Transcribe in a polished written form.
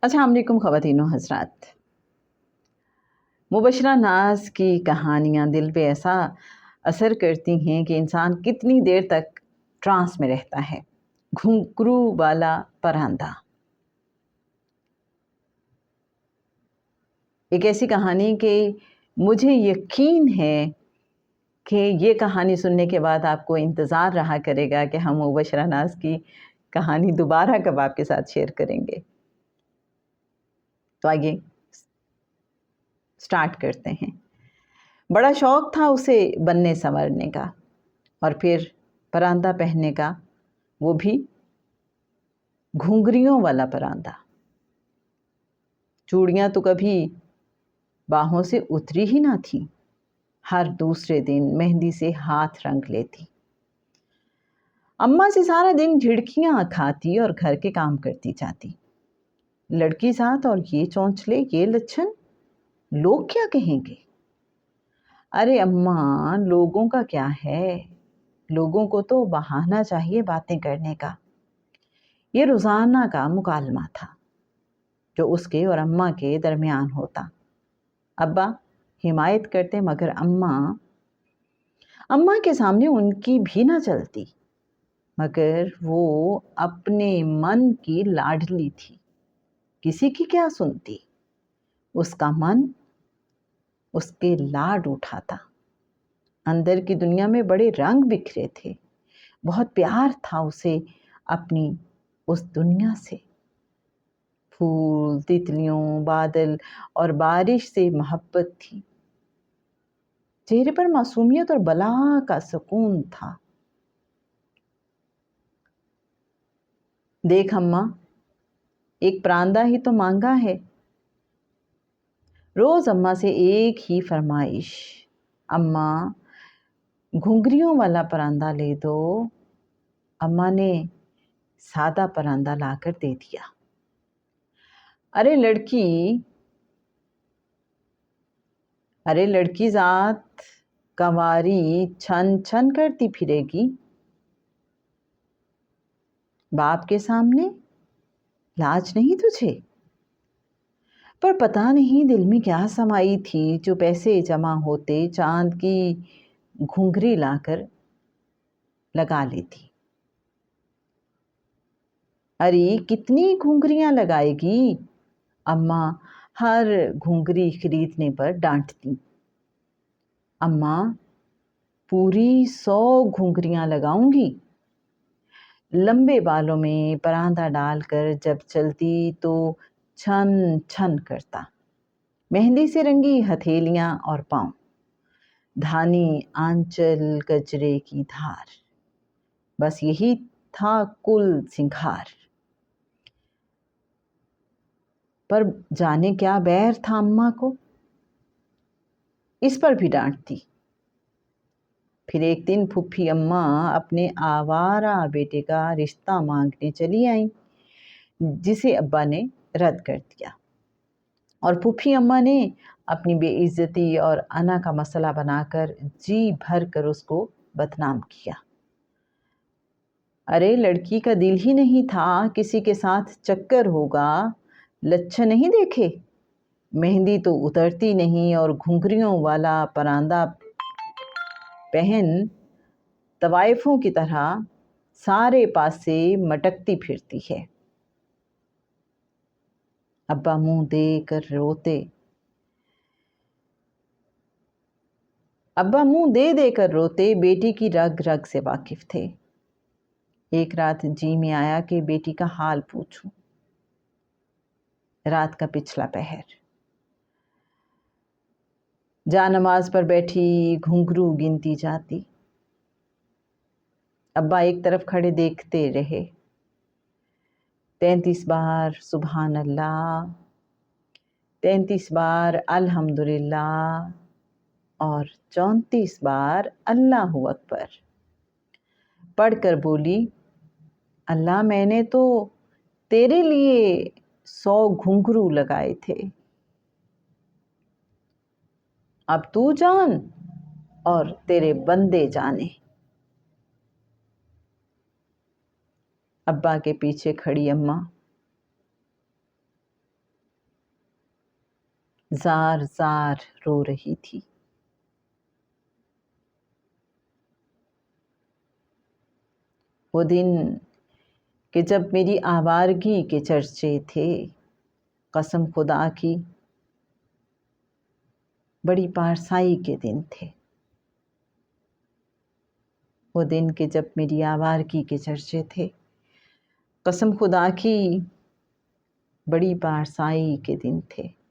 अस्सलाम वालेकुम ख़वातीन व हज़रात। मुबशरा नाज़ की कहानियाँ दिल पे ऐसा असर करती हैं कि इंसान कितनी देर तक ट्रांस में रहता है। घुंघरू वाला परांदा, एक ऐसी कहानी कि मुझे यकीन है कि ये कहानी सुनने के बाद आपको इंतज़ार रहा करेगा कि हम मुबशरा नाज़ की कहानी दोबारा कब आपके साथ शेयर करेंगे। तो आइए स्टार्ट करते हैं। बड़ा शौक़ था उसे बनने संवरने का और फिर परांदा पहनने का, वो भी घुंघरियों वाला परांदा। चूड़ियाँ तो कभी बाहों से उतरी ही ना थी। हर दूसरे दिन मेहंदी से हाथ रंग लेती। अम्मा से सारा दिन झिड़कियाँ खाती और घर के काम करती जाती। लड़की साथ और ये चौंचले, ये लच्छन, लोग क्या कहेंगे? अरे अम्मा, लोगों का क्या है? लोगों को तो बहाना चाहिए बातें करने का। ये रोज़ाना का मुकालमा था जो उसके और अम्मा के दरमियान होता। अब्बा हिमायत करते मगर अम्मा के सामने उनकी भी ना चलती। मगर वो अपने मन की लाडली थी, किसी की क्या सुनती। उसका मन उसके लाड उठाता। अंदर की दुनिया में बड़े रंग बिखरे थे। बहुत प्यार था उसे अपनी उस दुनिया से। फूल, तितलियों, बादल और बारिश से मोहब्बत थी। चेहरे पर मासूमियत और बला का सुकून था। देख अम्मा, एक परांदा ही तो मांगा है। रोज अम्मा से एक ही फरमाइश, अम्मा घुंघरियों वाला परांदा ले दो। अम्मा ने सादा परांदा लाकर दे दिया। अरे लड़की जात कंवारी छन छन करती फिरेगी। बाप के सामने लाज नहीं तुझे? पर पता नहीं दिल में क्या समाई थी जो पैसे जमा होते चांद की घुंघरी लाकर लगा लेती। अरे कितनी घुंघरियां लगाएगी? अम्मा हर घुंघरी खरीदने पर डांटती। अम्मा पूरी 100 घुंघरियां लगाऊंगी। लंबे बालों में परांदा डालकर जब चलती तो छन छन करता। मेहंदी से रंगी हथेलियां और पांव, धानी आंचल गजरे की धार, बस यही था कुल सिंगार। पर जाने क्या बैर था अम्मा को, इस पर भी डांटती। फिर एक दिन फूफी अम्मा अपने आवारा बेटे का रिश्ता मांगने चली आई, जिसे अब्बा ने रद्द कर दिया। और फूफी अम्मा ने अपनी बेइज्जती और अना का मसला बनाकर जी भर कर उसको बदनाम किया। अरे लड़की का दिल ही नहीं था किसी के साथ चक्कर होगा। लच्छन नहीं देखे? मेहंदी तो उतरती नहीं और घुंघरियों वाला परांदा पहन तवाइफों की तरह सारे पासे मटकती फिरती है। अब्बा मुंह दे कर रोते बेटी की रग रग से वाकिफ थे। एक रात जी में आया कि बेटी का हाल पूछूं। रात का पिछला पहर, जा नमाज पर बैठी घुंघरू गिनती जाती। अब्बा एक तरफ खड़े देखते रहे। 33 बार सुबहान अल्लाह, 33 बार अल्हम्दुलिल्लाह और 34 बार अल्लाहु अकबर पढ़कर बोली, अल्लाह मैंने तो तेरे लिए 100 घुंघरू लगाए थे, अब तू जान और तेरे बंदे जाने। अब्बा के पीछे खड़ी अम्मा زار زار رو رہی تھی۔ وہ دن کہ جب میری آوارگی کے چرچے تھے، قسم خدا کی بڑی پارسائی کے دن تھے۔ وہ دن کہ جب میری آوارگی کے چرچے تھے، قسم خدا کی بڑی پارسائی کے دن تھے۔